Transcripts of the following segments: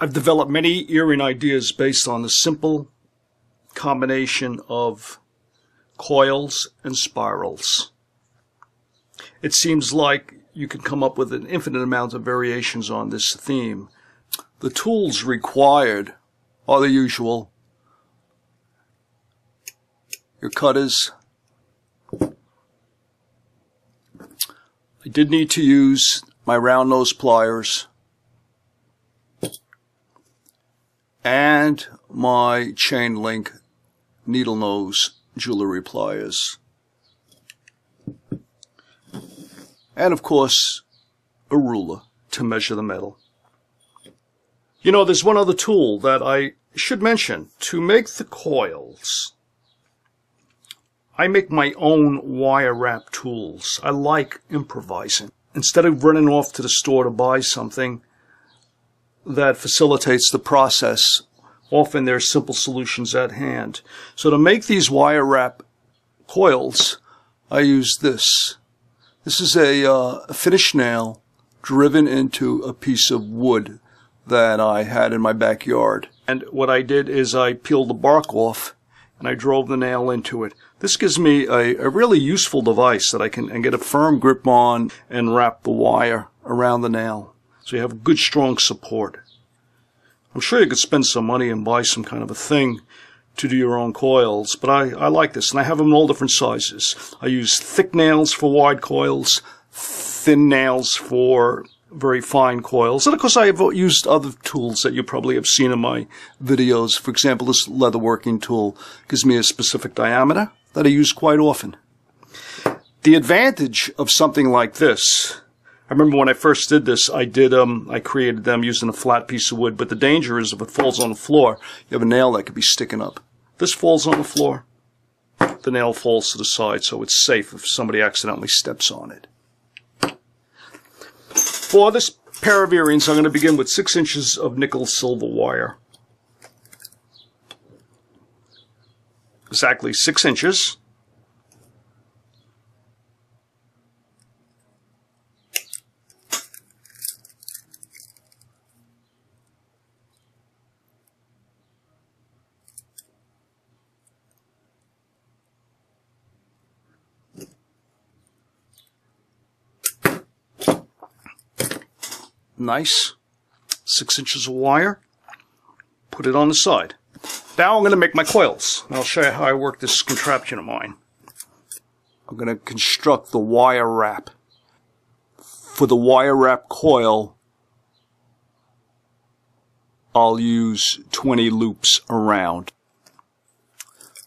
I've developed many earring ideas based on the simple combination of coils and spirals. It seems like you can come up with an infinite amount of variations on this theme. The tools required are the usual. Your cutters. I did need to use my round nose pliers and my chain link needle nose jewelry pliers. And of course, a ruler to measure the metal. You know, there's one other tool that I should mention. To make the coils, I make my own wire wrap tools. I like improvising. Instead of running off to the store to buy something that facilitates the process, often there's simple solutions at hand. So to make these wire wrap coils, I use this. This is a finished nail driven into a piece of wood that I had in my backyard. And what I did is I peeled the bark off and I drove the nail into it. This gives me a really useful device that I can get a firm grip on and wrap the wire around the nail. So you have good strong support. I'm sure you could spend some money and buy some kind of a thing to do your own coils, but I like this, and I have them in all different sizes. I use thick nails for wide coils, thin nails for very fine coils, and of course I have used other tools that you probably have seen in my videos. For example, this leatherworking tool gives me a specific diameter that I use quite often. The advantage of something like this, I remember when I first did this, I created them using a flat piece of wood, but the danger is if it falls on the floor, you have a nail that could be sticking up. This falls on the floor, the nail falls to the side, so it's safe if somebody accidentally steps on it. For this pair of earrings, I'm going to begin with 6 inches of nickel silver wire. Exactly 6 inches. Nice. 6 inches of wire. Put it on the side. Now I'm going to make my coils. I'll show you how I work this contraption of mine. I'm going to construct the wire wrap. For the wire wrap coil, I'll use 20 loops around.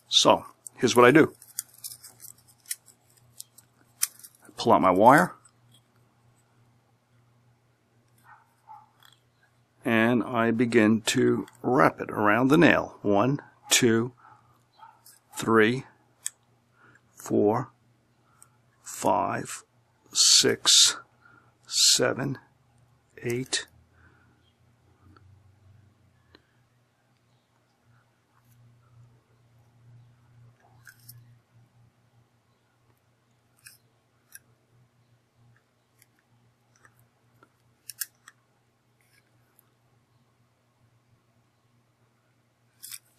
So, here's what I do. I pull out my wire. And I begin to wrap it around the nail. 1, 2, 3, 4, 5, 6, 7, 8.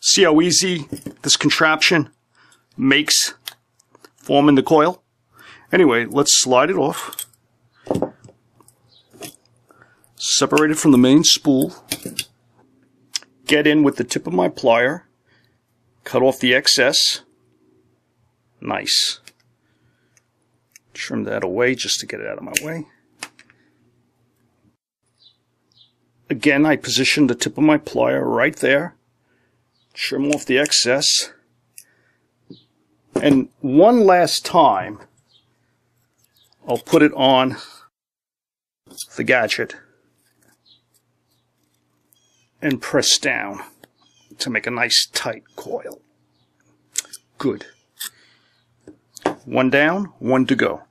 See how easy this contraption makes forming the coil? Anyway, let's slide it off. Separate it from the main spool. Get in with the tip of my plier. Cut off the excess. Nice. Trim that away just to get it out of my way. Again, I position the tip of my plier right there. Trim off the excess. And one last time, I'll put it on the gadget and press down to make a nice tight coil. Good. One down, one to go.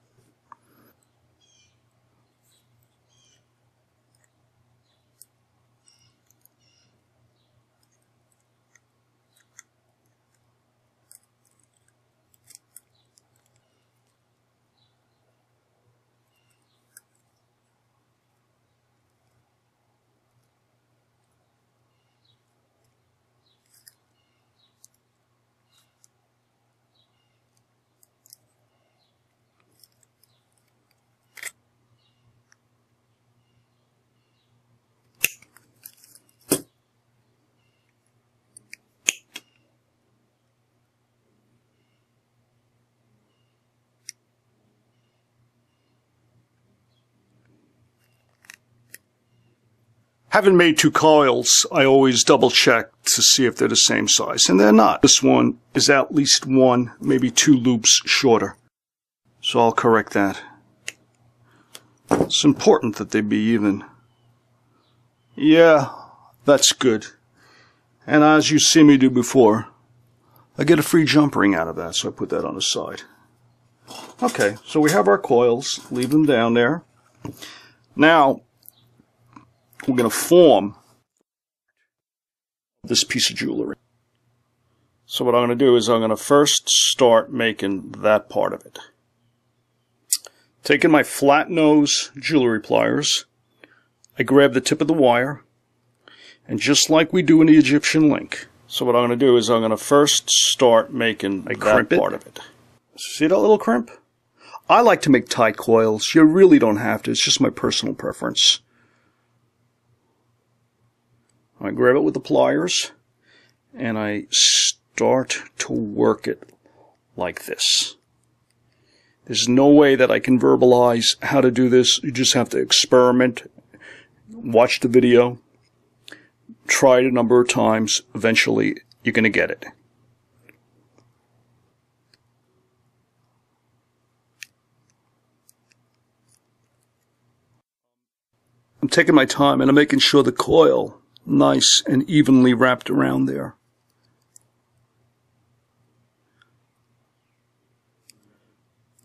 Having made 2 coils, I always double check to see if they're the same size, and they're not. This one is at least 1, maybe 2 loops shorter. So I'll correct that. It's important that they be even. Yeah, that's good. And as you see me do before, I get a free jump ring out of that, so I put that on the side. Okay, so we have our coils. Leave them down there. Now, we're going to form this piece of jewelry. So what I'm going to do is I'm going to first start making that part of it. Taking my flat nose jewelry pliers, I grab the tip of the wire, and just like we do in the Egyptian link, so what I'm going to do is I'm going to first start making that part of it. See that little crimp? I like to make tight coils. You really don't have to. It's just my personal preference. I grab it with the pliers, and I start to work it like this. There's no way that I can verbalize how to do this. You just have to experiment, watch the video, try it a number of times. Eventually, you're going to get it. I'm taking my time and I'm making sure the coil nice and evenly wrapped around there.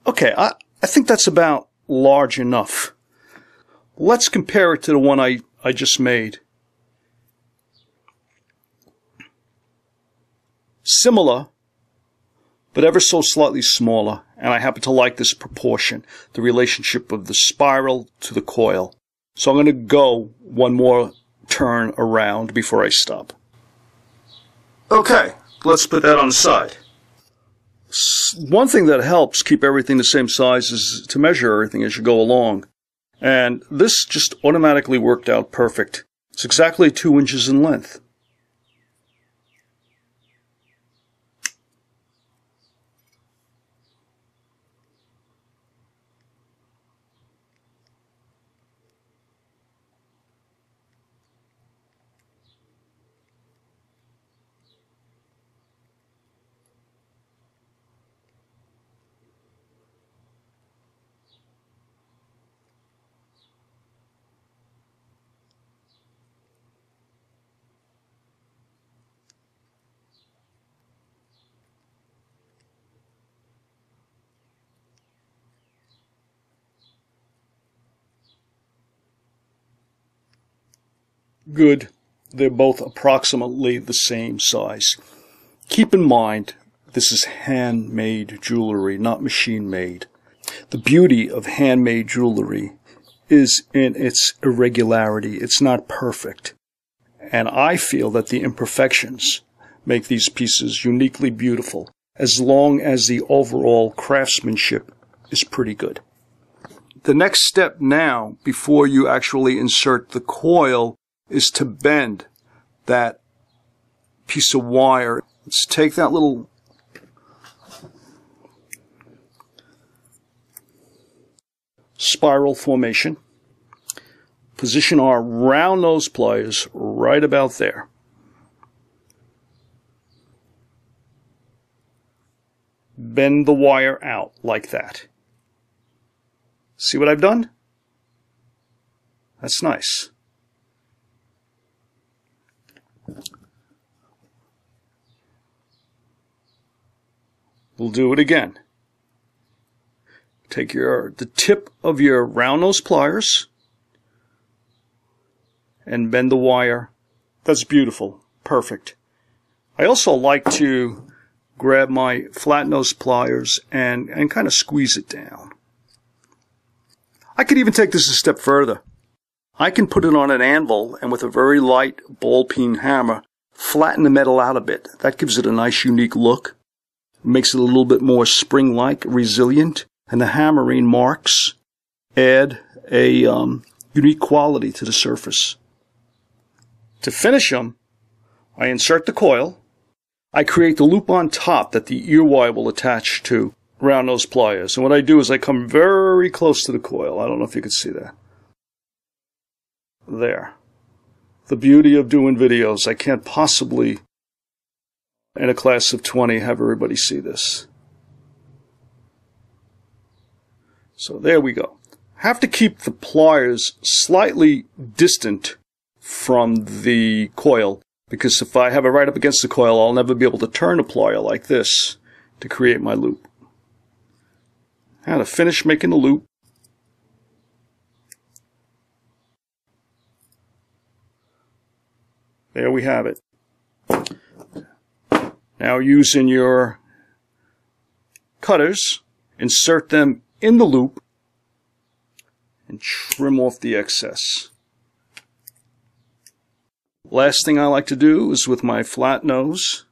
Okay, I think that's about large enough. Let's compare it to the one I just made. Similar, but ever so slightly smaller, and I happen to like this proportion, the relationship of the spiral to the coil. So I'm going to go one more turn around before I stop. Okay, let's put that on the side. One thing that helps keep everything the same size is to measure everything as you go along. And this just automatically worked out perfect. It's exactly 2 inches in length. Good. They're both approximately the same size. Keep in mind, this is handmade jewelry, not machine-made. The beauty of handmade jewelry is in its irregularity. It's not perfect. And I feel that the imperfections make these pieces uniquely beautiful, as long as the overall craftsmanship is pretty good. The next step now, before you actually insert the coil, is to bend that piece of wire. Let's take that little spiral formation, position our round nose pliers right about there. Bend the wire out like that. See what I've done? That's nice. We'll do it again. Take the tip of your round nose pliers and bend the wire. That's beautiful. Perfect. I also like to grab my flat nose pliers and kind of squeeze it down. I could even take this a step further. I can put it on an anvil and with a very light ball peen hammer flatten the metal out a bit. That gives it a nice unique look. Makes it a little bit more spring-like, resilient, and the hammering marks add a unique quality to the surface. To finish them, I insert the coil. I create the loop on top that the ear wire will attach to round nose pliers. And what I do is I come very close to the coil. I don't know if you can see that. There. the beauty of doing videos. I can't possibly, in a class of 20, have everybody see this. So there we go. Have to keep the pliers slightly distant from the coil, because if I have it right up against the coil, I'll never be able to turn a plier like this to create my loop. Now to finish making the loop, there we have it. Now using your cutters, insert them in the loop and trim off the excess. Last thing I like to do is with my flat nose,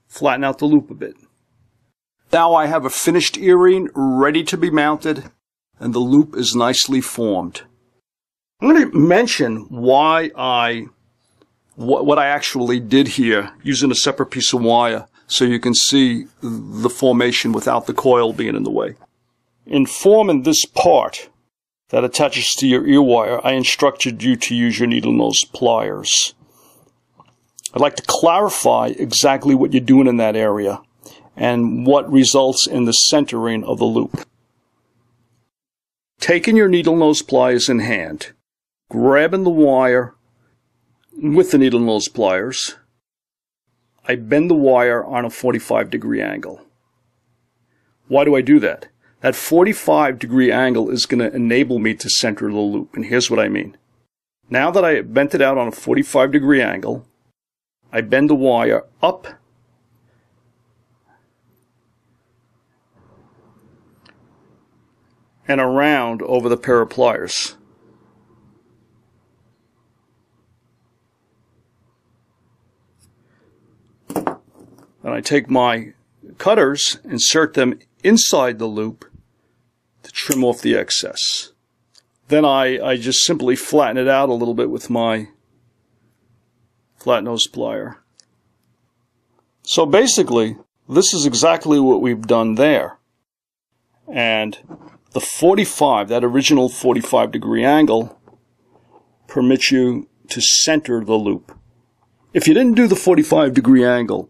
flatten out the loop a bit. Now I have a finished earring ready to be mounted, and the loop is nicely formed. I'm going to mention why what I actually did here using a separate piece of wire so you can see the formation without the coil being in the way. In forming this part that attaches to your ear wire, I instructed you to use your needle nose pliers. I'd like to clarify exactly what you're doing in that area and what results in the centering of the loop. Taking your needle nose pliers in hand, grabbing the wire with the needle nose pliers, I bend the wire on a 45-degree angle. Why do I do that? That 45-degree angle is going to enable me to center the loop, and here's what I mean. Now that I bent it out on a 45-degree angle, I bend the wire up and around over the pair of pliers. Then I take my cutters, insert them inside the loop to trim off the excess. Then I just simply flatten it out a little bit with my flat nose plier. So basically, this is exactly what we've done there. And the 45, that original 45-degree angle, permits you to center the loop. If you didn't do the 45-degree angle,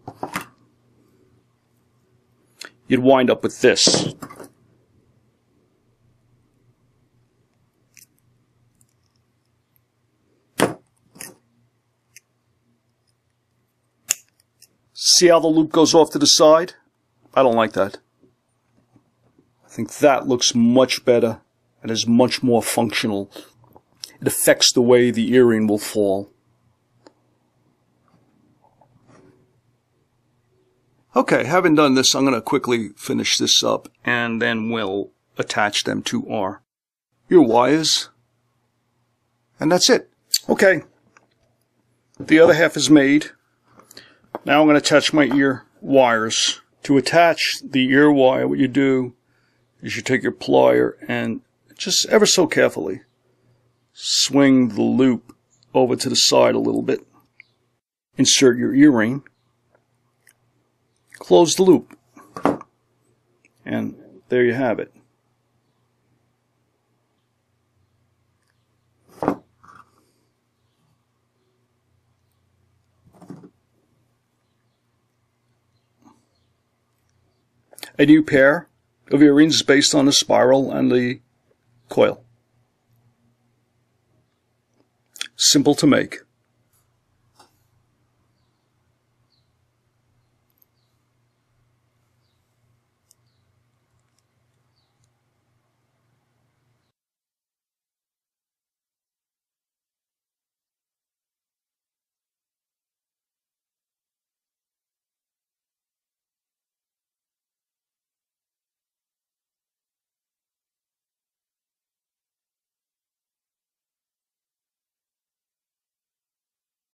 you'd wind up with this. See how the loop goes off to the side? I don't like that. I think that looks much better and is much more functional. It affects the way the earring will fall. Okay, having done this, I'm going to quickly finish this up, and then we'll attach them to our ear wires. And that's it. Okay, the other half is made. Now I'm going to attach my ear wires. To attach the ear wire, what you do is you take your plier and just ever so carefully swing the loop over to the side a little bit. Insert your earring. Close the loop. And there you have it. A new pair of earrings is based on the spiral and the coil. Simple to make.